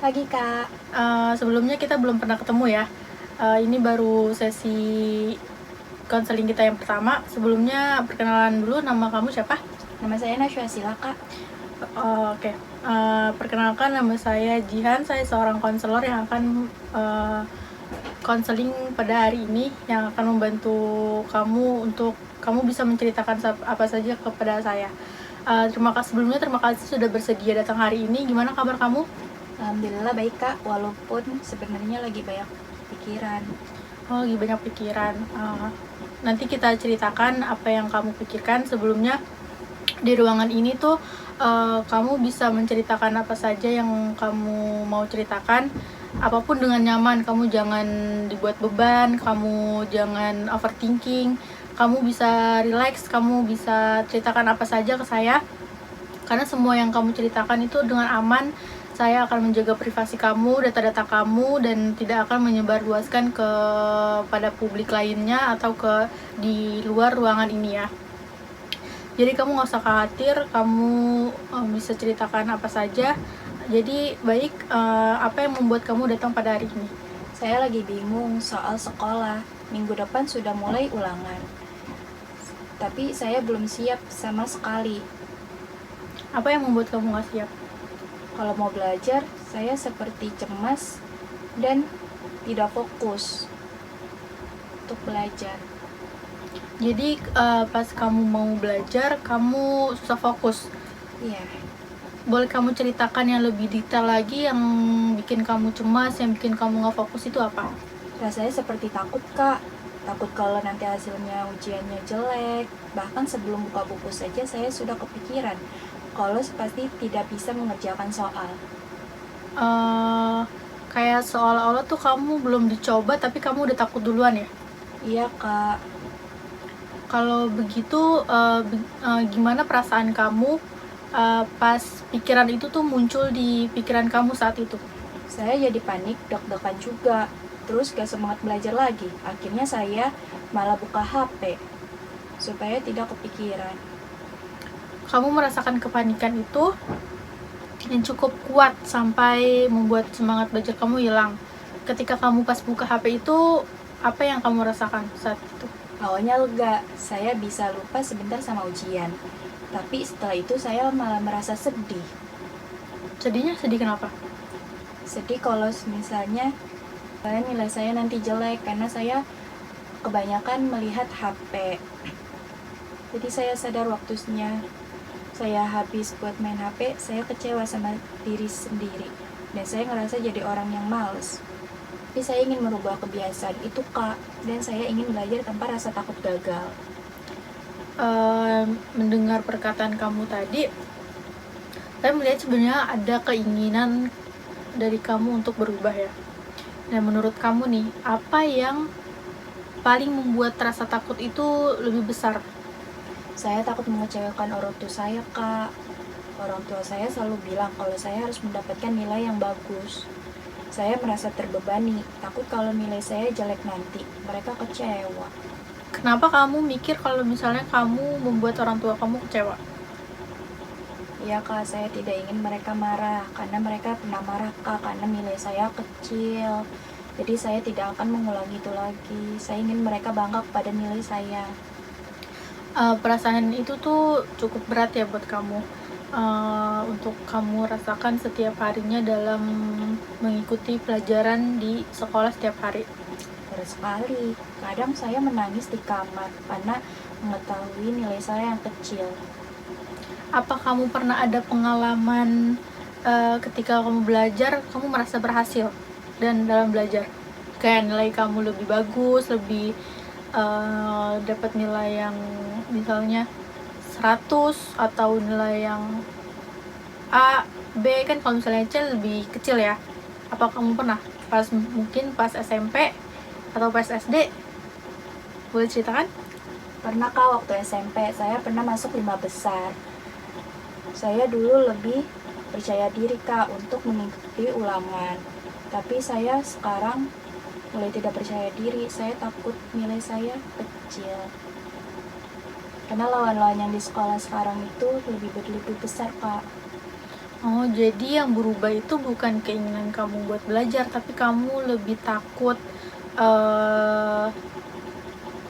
pagi, Kak. Sebelumnya kita belum pernah ketemu ya. Ini baru sesi konseling kita yang pertama. Sebelumnya perkenalan dulu, nama kamu siapa? Nama saya Nashwa Sila, Kak. Oke. Perkenalkan, nama saya Jihan. Saya seorang konselor yang akan konseling pada hari ini, yang akan membantu kamu untuk kamu bisa menceritakan apa saja kepada saya. Terima kasih sudah bersedia datang hari ini. Gimana kabar kamu? Alhamdulillah baik, Kak. Walaupun sebenarnya lagi banyak pikiran. Oh, lagi banyak pikiran. Nanti kita ceritakan apa yang kamu pikirkan. Sebelumnya di ruangan ini tuh kamu bisa menceritakan apa saja yang kamu mau ceritakan, apapun dengan nyaman. Kamu jangan dibuat beban, kamu jangan overthinking, kamu bisa relax, kamu bisa ceritakan apa saja ke saya, karena semua yang kamu ceritakan itu dengan aman. Saya akan menjaga privasi kamu, data-data kamu, dan tidak akan menyebarluaskan kepada publik lainnya atau di luar ruangan ini ya. Jadi kamu nggak usah khawatir, kamu bisa ceritakan apa saja. Jadi baik, apa yang membuat kamu datang pada hari ini? Saya lagi bingung soal sekolah. Minggu depan sudah mulai ulangan. Tapi saya belum siap sama sekali. Apa yang membuat kamu nggak siap? Kalau mau belajar, saya seperti cemas dan tidak fokus untuk belajar. Jadi pas kamu mau belajar, kamu susah fokus. Iya. Boleh kamu ceritakan yang lebih detail lagi, yang bikin kamu cemas, yang bikin kamu nggak fokus itu apa? Rasanya seperti takut, Kak. Takut kalau nanti hasilnya ujiannya jelek. Bahkan sebelum buka buku saja saya sudah kepikiran kalau pasti tidak bisa mengerjakan soal. Kayak seolah-olah tuh kamu belum dicoba tapi kamu udah takut duluan ya? Iya, Kak. Kalau begitu gimana perasaan kamu pas pikiran itu tuh muncul di pikiran kamu saat itu? Saya jadi panik, deg-degan juga. Terus gak semangat belajar lagi. Akhirnya saya malah buka HP supaya tidak kepikiran. Kamu merasakan kepanikan itu yang cukup kuat sampai membuat semangat belajar kamu hilang. Ketika kamu pas buka HP itu, apa yang kamu rasakan saat itu? Awalnya lega, saya bisa lupa sebentar sama ujian. Tapi setelah itu saya malah merasa sedih. Sedihnya sedih kenapa? Sedih kalau misalnya nilai saya nanti jelek karena saya kebanyakan melihat HP. Jadi saya sadar waktunya saya habis buat main HP, saya kecewa sama diri sendiri. Dan saya ngerasa jadi orang yang males. Tapi saya ingin merubah kebiasaan itu, Kak. Dan saya ingin belajar tanpa rasa takut gagal. Mendengar perkataan kamu tadi, saya melihat sebenarnya ada keinginan dari kamu untuk berubah ya. Dan menurut kamu nih, apa yang paling membuat rasa takut itu lebih besar? Saya takut mengecewakan orang tua saya, Kak. Orang tua saya selalu bilang kalau saya harus mendapatkan nilai yang bagus. Saya merasa terbebani, takut kalau nilai saya jelek nanti. Mereka kecewa. Kenapa kamu mikir kalau misalnya kamu membuat orang tua kamu kecewa? Iya, Kak, saya tidak ingin mereka marah. Karena mereka pernah marah, Kak, karena nilai saya kecil. Jadi saya tidak akan mengulangi itu lagi. Saya ingin mereka bangga pada nilai saya. Perasaan itu tuh cukup berat ya buat kamu, untuk kamu rasakan setiap harinya dalam mengikuti pelajaran di sekolah setiap hari. Berat sekali. Kadang saya menangis di kamar karena mengetahui nilai saya yang kecil. Apa kamu pernah ada pengalaman ketika kamu belajar, kamu merasa berhasil dan dalam belajar? Kayak nilai kamu lebih bagus, lebih dapat nilai yang misalnya 100 atau nilai yang A, B, kan kalau misalnya C lebih kecil ya. Apa kamu pernah mungkin pas SMP atau pas SD? Boleh ceritakan? Pernah, Kak, waktu SMP saya pernah masuk 5 besar. Saya dulu lebih percaya diri, Kak, untuk mengikuti ulangan. Tapi saya sekarang mulai tidak percaya diri. Saya takut nilai saya kecil. Karena lawan-lawan yang di sekolah sekarang itu lebih besar, Kak. Oh, jadi yang berubah itu bukan keinginan kamu buat belajar, tapi kamu lebih takut eh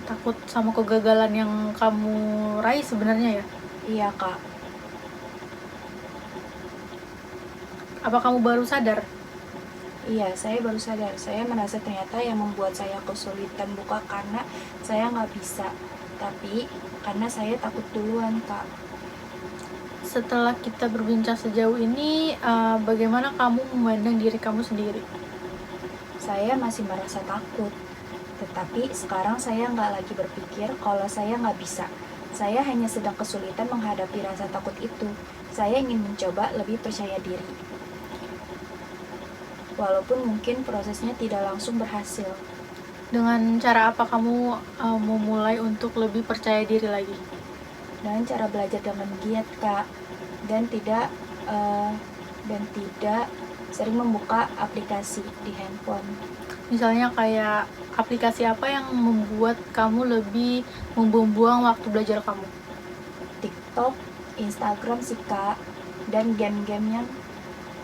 takut sama kegagalan yang kamu raih sebenarnya ya? Iya kak. Apa kamu baru sadar? Iya, saya baru sadar. Saya merasa ternyata yang membuat saya kesulitan bukan karena saya nggak bisa, tapi karena saya takut duluan, Kak. Setelah kita berbincang sejauh ini, bagaimana kamu memandang diri kamu sendiri? Saya masih merasa takut, tetapi sekarang saya nggak lagi berpikir kalau saya nggak bisa. Saya hanya sedang kesulitan menghadapi rasa takut itu. Saya ingin mencoba lebih percaya diri. Walaupun mungkin prosesnya tidak langsung berhasil. Dengan cara apa kamu memulai untuk lebih percaya diri lagi? Dengan cara belajar dengan giat, Kak, dan tidak eh, sering membuka aplikasi di handphone. Misalnya kayak aplikasi apa yang membuat kamu lebih membuang-buang waktu belajar kamu? TikTok, Instagram sih Kak, dan game-game yang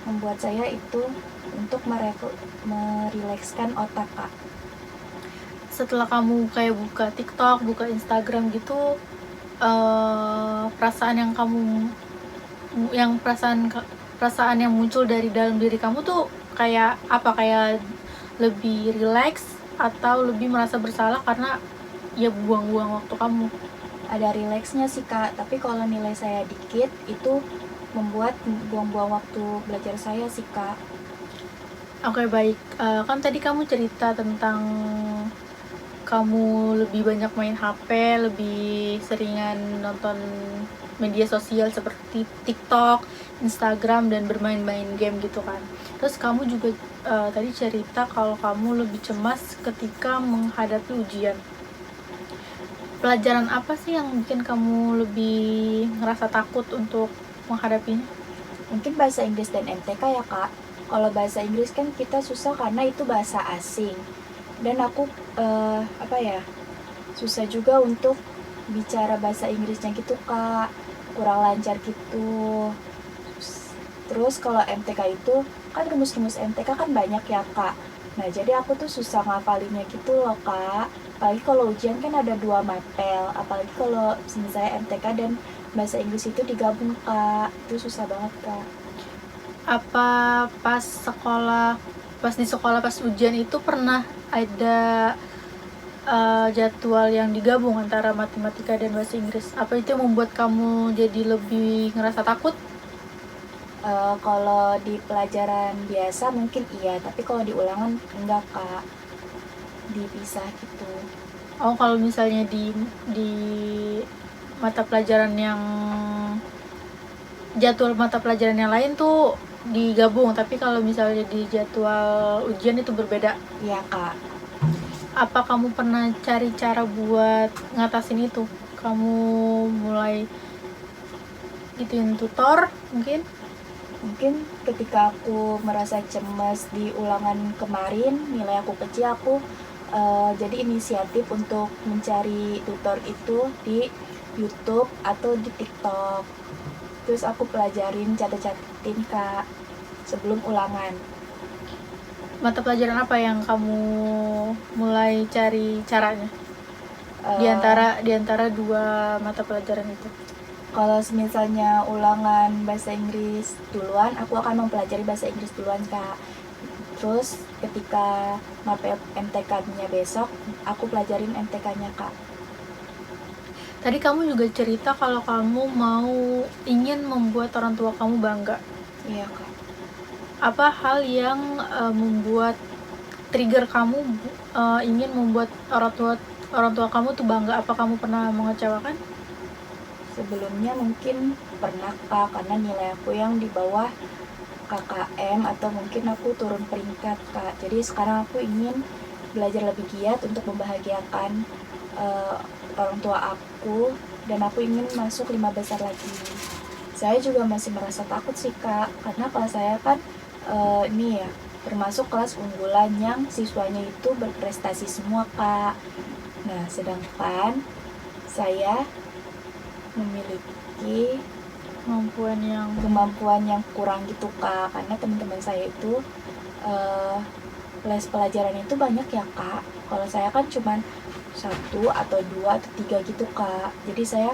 membuat saya itu untuk merilekskan otak Kak. Setelah kamu kayak buka TikTok, buka Instagram gitu, perasaan yang kamu yang perasaan yang muncul dari dalam diri kamu tuh kayak apa? Kayak lebih relax atau lebih merasa bersalah karena ya buang-buang waktu kamu? Ada rileksnya sih Kak, tapi kalau nilai saya dikit itu membuat buang-buang waktu belajar saya sih Kak. Oke, baik. Kan tadi kamu cerita tentang kamu lebih banyak main HP, lebih seringan nonton media sosial seperti TikTok, Instagram, dan bermain-main game gitu kan. Terus kamu juga tadi cerita kalau kamu lebih cemas ketika menghadapi ujian. Pelajaran apa sih yang bikin kamu lebih ngerasa takut untuk menghadapinya? Mungkin bahasa Inggris dan MTK ya Kak. Kalau bahasa Inggris kan kita susah karena itu bahasa asing. Dan aku susah juga untuk bicara bahasa Inggrisnya gitu Kak, kurang lancar gitu. Terus kalau MTK itu kan rumus-rumus MTK kan banyak ya Kak. Nah jadi aku tuh susah ngapalinnya gitu loh Kak. Apalagi kalau ujian kan ada 2 mapel, apalagi kalau misalnya MTK dan bahasa Inggris itu digabung Kak, itu susah banget Kak. Apa pas di sekolah pas ujian itu pernah ada jadwal yang digabung antara matematika dan bahasa Inggris? Apa itu yang membuat kamu jadi lebih ngerasa takut? Kalau di pelajaran biasa mungkin iya, tapi kalau di ulangan enggak Kak, dipisah gitu. Oh, kalau misalnya di mata pelajaran yang jadwal mata pelajaran yang lain tuh digabung, tapi kalau misalnya di jadwal ujian itu berbeda. Iya Kak. Apa kamu pernah cari cara buat ngatasin itu? Kamu mulai gituin tutor mungkin? Mungkin ketika aku merasa cemas di ulangan kemarin, nilai aku kecil, aku jadi inisiatif untuk mencari tutor itu di YouTube atau di TikTok. Terus aku pelajarin, catet-catetin Kak sebelum ulangan. Mata pelajaran apa yang kamu mulai cari caranya? Di antara dua mata pelajaran itu. Kalau misalnya ulangan bahasa Inggris duluan, aku akan mempelajari bahasa Inggris duluan Kak. Terus ketika mapel MTK-nya besok, aku pelajarin MTK-nya Kak. Tadi kamu juga cerita kalau kamu ingin membuat orang tua kamu bangga. Iya Kak. Apa hal yang membuat trigger kamu ingin membuat orang tua kamu tuh bangga? Apa kamu pernah mengecewakan? Sebelumnya mungkin pernah Kak, karena nilai aku yang di bawah KKM atau mungkin aku turun peringkat Kak. Jadi sekarang aku ingin belajar lebih giat untuk membahagiakan orang tua aku, dan aku ingin masuk 5 besar lagi. Saya juga masih merasa takut sih Kak, karena kelas saya kan ini ya termasuk kelas unggulan yang siswanya itu berprestasi semua Kak. Nah sedangkan saya memiliki kemampuan yang kurang gitu Kak, karena teman-teman saya itu les pelajaran itu banyak ya Kak. Kalau saya kan cuman 1 atau 2 atau 3 gitu Kak, jadi saya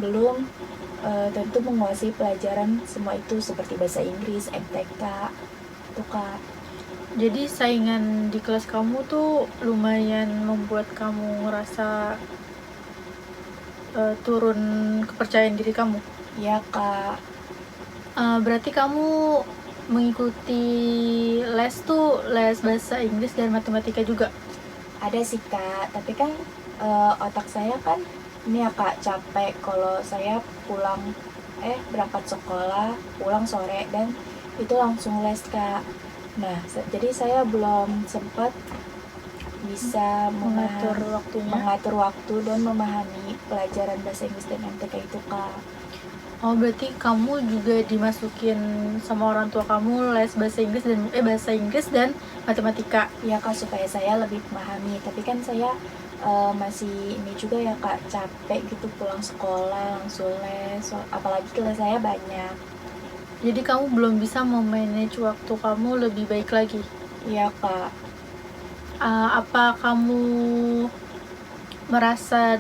belum tentu menguasai pelajaran semua itu seperti bahasa Inggris, MTK itu Kak. Jadi saingan di kelas kamu tuh lumayan membuat kamu ngerasa turun kepercayaan diri kamu. Iya Kak. Berarti kamu mengikuti les tuh les bahasa Inggris dan matematika juga? Ada sih Kak, tapi kan otak saya kan ini ya Kak, capek kalau saya berangkat sekolah, pulang sore dan itu langsung les Kak. Nah, jadi saya belum sempat bisa mengatur waktu dan memahami pelajaran bahasa Inggris dan MTK itu Kak. Oh, berarti kamu juga dimasukin sama orang tua kamu les bahasa Inggris dan matematika. Ya Kak, supaya saya lebih memahami. Tapi kan saya masih ini juga ya Kak, capek gitu pulang sekolah langsung les, apalagi kelas saya banyak. Jadi kamu belum bisa memanage waktu kamu lebih baik lagi? Iya Kak. Apa kamu merasa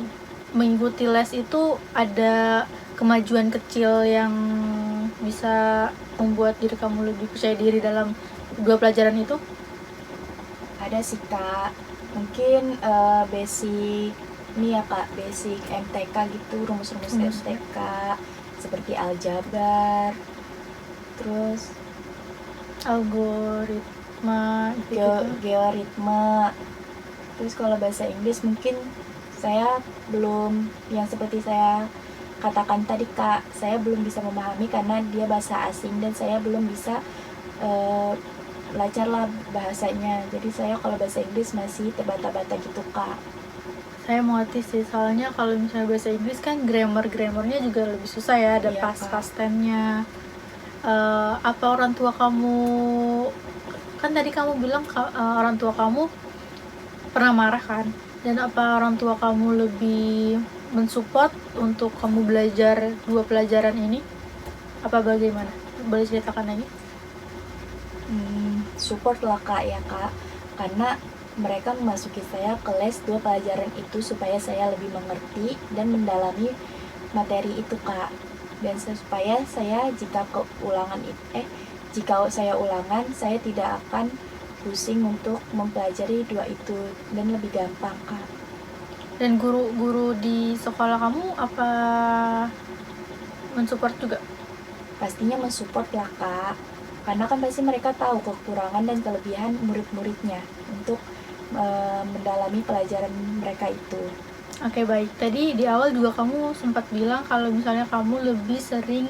mengikuti les itu ada kemajuan kecil yang bisa membuat diri kamu lebih percaya diri dalam 2 pelajaran itu? Ada sih Kak, mungkin basic ini ya Kak, basic MTK gitu, rumus-rumus MTK seperti aljabar, terus algoritma, georitma. Terus kalau bahasa Inggris mungkin saya belum, yang seperti saya katakan tadi Kak, saya belum bisa memahami karena dia bahasa asing dan saya belum bisa belajar lah bahasanya. Jadi saya kalau bahasa Inggris masih terbata-bata gitu Kak. Saya mengerti sih, soalnya kalau misalnya bahasa Inggris kan grammarnya juga lebih susah ya, ada past tense-nya. Apa orang tua kamu, kan tadi kamu bilang orang tua kamu pernah marah kan, dan apa orang tua kamu lebih mensupport untuk kamu belajar 2 pelajaran ini, apa bagaimana? Boleh ceritakan lagi? Support lah Kak ya Kak, karena mereka memasuki saya ke les 2 pelajaran itu supaya saya lebih mengerti dan mendalami materi itu Kak, dan supaya saya jika saya ulangan saya tidak akan pusing untuk mempelajari 2 itu dan lebih gampang Kak. Dan guru-guru di sekolah kamu apa mensupport juga? Pastinya mensupport lah Kak, karena kan pasti mereka tahu kekurangan dan kelebihan murid-muridnya untuk mendalami pelajaran mereka itu. Oke, baik. Tadi di awal juga kamu sempat bilang kalau misalnya kamu lebih sering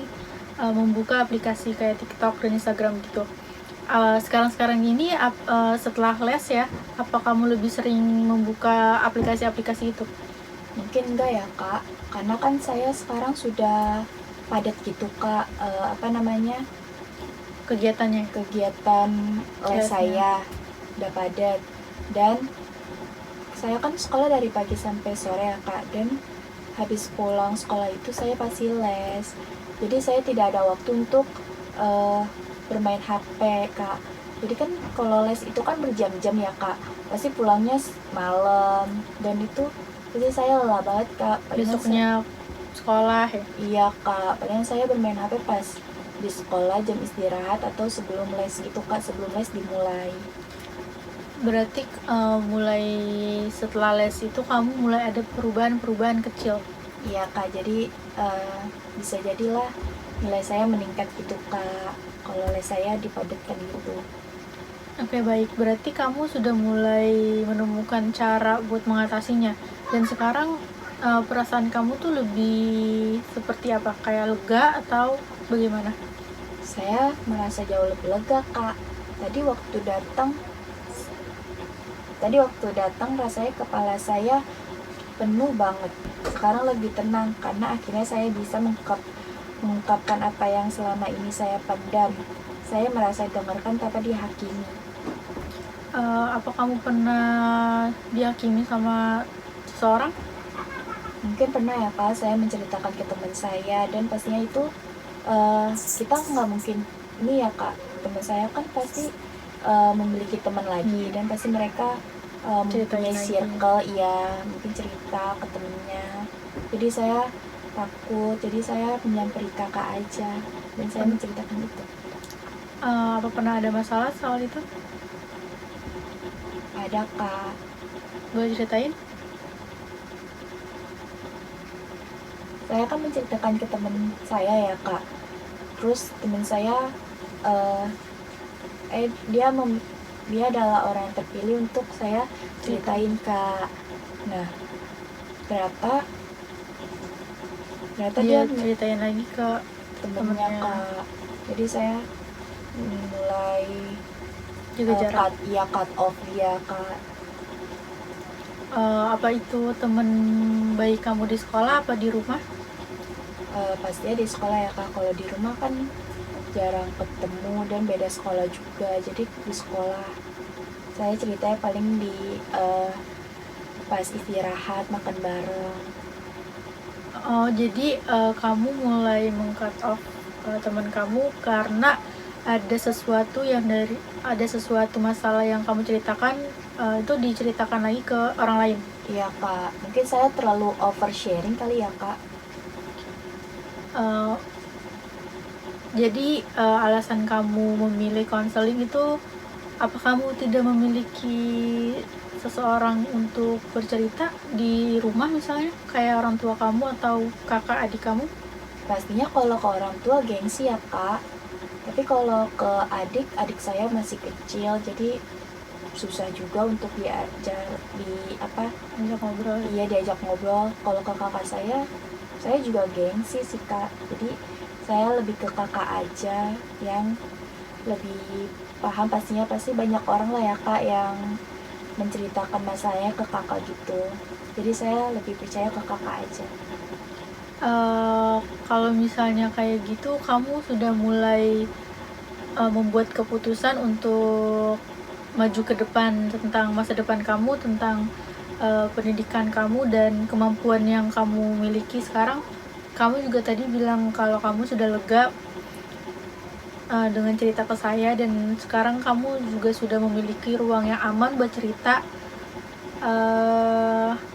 membuka aplikasi kayak TikTok dan Instagram gitu. Sekarang ini setelah les ya, apa kamu lebih sering membuka aplikasi-aplikasi itu? Mungkin enggak ya Kak, karena kan saya sekarang sudah padat gitu Kak, kegiatan les saya udah padat, dan saya kan sekolah dari pagi sampai sore ya Kak, dan habis pulang sekolah itu saya pasti les, jadi saya tidak ada waktu untuk bermain HP Kak. Jadi kan kalau les itu kan berjam-jam ya Kak, pasti pulangnya malam, dan itu pasti saya lelah banget Kak. Besoknya sekolah ya? Iya Kak, padahal saya bermain HP pas di sekolah jam istirahat atau sebelum les gitu Kak, sebelum les dimulai. Berarti mulai setelah les itu kamu mulai ada perubahan kecil? Iya Kak, jadi bisa jadilah nilai saya meningkat gitu Kak kalau les saya dipadatkan gitu. Oke, baik, berarti kamu sudah mulai menemukan cara buat mengatasinya, dan sekarang perasaan kamu tuh lebih seperti apa? Kayak lega atau bagaimana? Saya merasa jauh lebih lega Kak. Tadi waktu datang rasanya kepala saya penuh banget. Sekarang lebih tenang karena akhirnya saya bisa mengungkapkan apa yang selama ini saya pendam. Saya merasa dengarkan tanpa dihakimi. Apa kamu pernah dihakimi sama seseorang? Mungkin pernah ya Kak, saya menceritakan ke teman saya, dan pastinya itu kita nggak mungkin ini ya Kak, teman saya kan pasti memiliki teman lagi dan pasti mereka Ceritain mempunyai lagi. circle, iya mungkin cerita ke temennya. Jadi saya takut, jadi saya menyamperin kakak aja dan saya menceritakan itu. Apa pernah ada masalah soal itu? Ada Kak. Boleh ceritain? Saya kan menceritakan ke teman saya ya Kak. Terus teman saya dia adalah orang yang terpilih untuk saya ceritain Kak. Nah, ternyata dia ceritain lagi ke temennya temennya. Kak. Jadi saya mulai Jaga jarak. cut off dia Kak. Apa itu temen baik kamu di sekolah apa di rumah? Pastinya di sekolah ya Kak. Kalau di rumah kan jarang ketemu dan beda sekolah juga. Jadi di sekolah saya ceritanya paling di pas istirahat makan bareng. Jadi kamu mulai meng-cut off teman kamu karena ada sesuatu masalah yang kamu ceritakan, itu diceritakan lagi ke orang lain. Iya Kak, mungkin saya terlalu oversharing kali ya Kak. Jadi alasan kamu memilih konseling itu, apa kamu tidak memiliki seseorang untuk bercerita di rumah misalnya, kayak orang tua kamu atau kakak adik kamu? Pastinya kalau ke orang tua gengsi ya Kak. Tapi kalau ke adik saya masih kecil, jadi susah juga untuk diajak ngobrol. Iya, diajak ngobrol. Kalau ke kakak saya juga gengsi sih Kak. Jadi saya lebih ke kakak aja yang lebih paham. Pasti banyak orang lah ya Kak yang menceritakan masalahnya ke kakak gitu. Jadi saya lebih percaya ke kakak aja. Kalau misalnya kayak gitu, kamu sudah mulai membuat keputusan untuk maju ke depan tentang masa depan kamu, tentang pendidikan kamu dan kemampuan yang kamu miliki sekarang. Kamu juga tadi bilang kalau kamu sudah lega dengan cerita ke saya, dan sekarang kamu juga sudah memiliki ruang yang aman buat cerita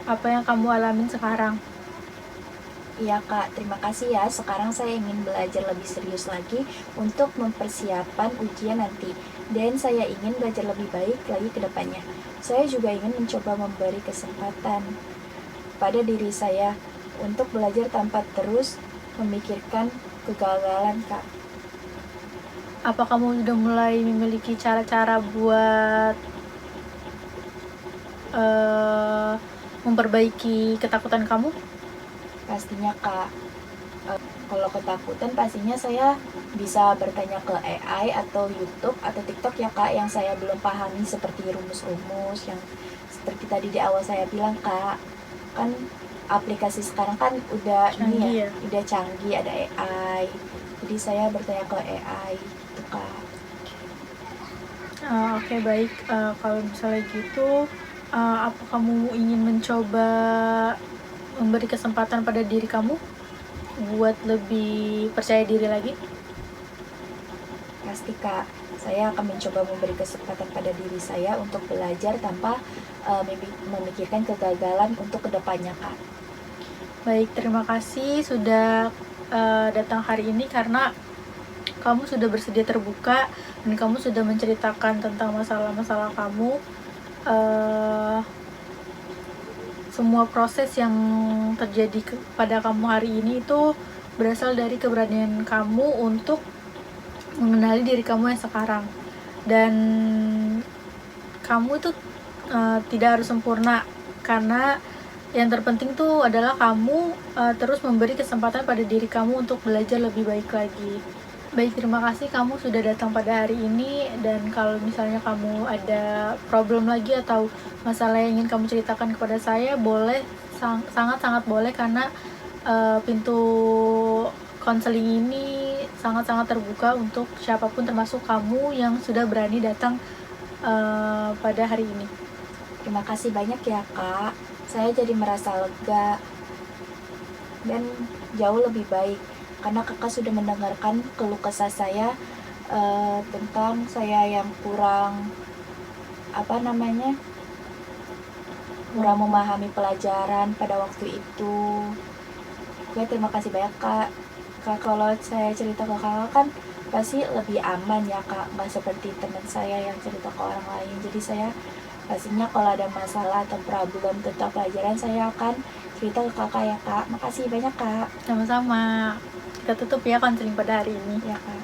apa yang kamu alamin sekarang. Iya Kak, terima kasih ya. Sekarang saya ingin belajar lebih serius lagi untuk mempersiapkan ujian nanti. Dan saya ingin belajar lebih baik lagi ke depannya. Saya juga ingin mencoba memberi kesempatan pada diri saya untuk belajar tanpa terus memikirkan kegagalan Kak. Apa kamu sudah mulai memiliki cara-cara buat memperbaiki ketakutan kamu? Pastinya Kak, kalau ketakutan pastinya saya bisa bertanya ke AI atau YouTube atau TikTok ya Kak, yang saya belum pahami seperti rumus-rumus yang seperti tadi di awal saya bilang Kak. Kan aplikasi sekarang kan udah Canggih ya? Udah canggih, ada AI. Jadi saya bertanya ke AI gitu Kak. Oke, baik. Kalau misalnya gitu, apa kamu ingin mencoba memberi kesempatan pada diri kamu buat lebih percaya diri lagi? Pasti Kak, saya akan mencoba memberi kesempatan pada diri saya untuk belajar tanpa memikirkan kegagalan untuk kedepannya Kak. Baik, terima kasih sudah datang hari ini, karena kamu sudah bersedia terbuka dan kamu sudah menceritakan tentang masalah-masalah kamu. Semua proses yang terjadi pada kamu hari ini itu berasal dari keberanian kamu untuk mengenali diri kamu yang sekarang. Dan kamu itu tidak harus sempurna, karena yang terpenting tuh adalah kamu terus memberi kesempatan pada diri kamu untuk belajar lebih baik lagi. Baik, terima kasih kamu sudah datang pada hari ini, dan kalau misalnya kamu ada problem lagi atau masalah yang ingin kamu ceritakan kepada saya, boleh, sangat-sangat boleh, karena pintu konseling ini sangat-sangat terbuka untuk siapapun, termasuk kamu yang sudah berani datang pada hari ini. Terima kasih banyak ya Kak, saya jadi merasa lega dan jauh lebih baik. karena kakak sudah mendengarkan keluh kesah saya tentang saya yang kurang kurang memahami pelajaran pada waktu itu. Oke, terima kasih banyak kak. Kalau saya cerita ke kakak kan pasti lebih aman ya kak, nggak seperti teman saya yang cerita ke orang lain. Jadi saya pastinya kalau ada masalah atau problem tentang pelajaran saya akan cerita ke kakak ya kak. Makasih banyak kak. Sama-sama. Kita tutup ya konseling pada hari ini. Ya kak.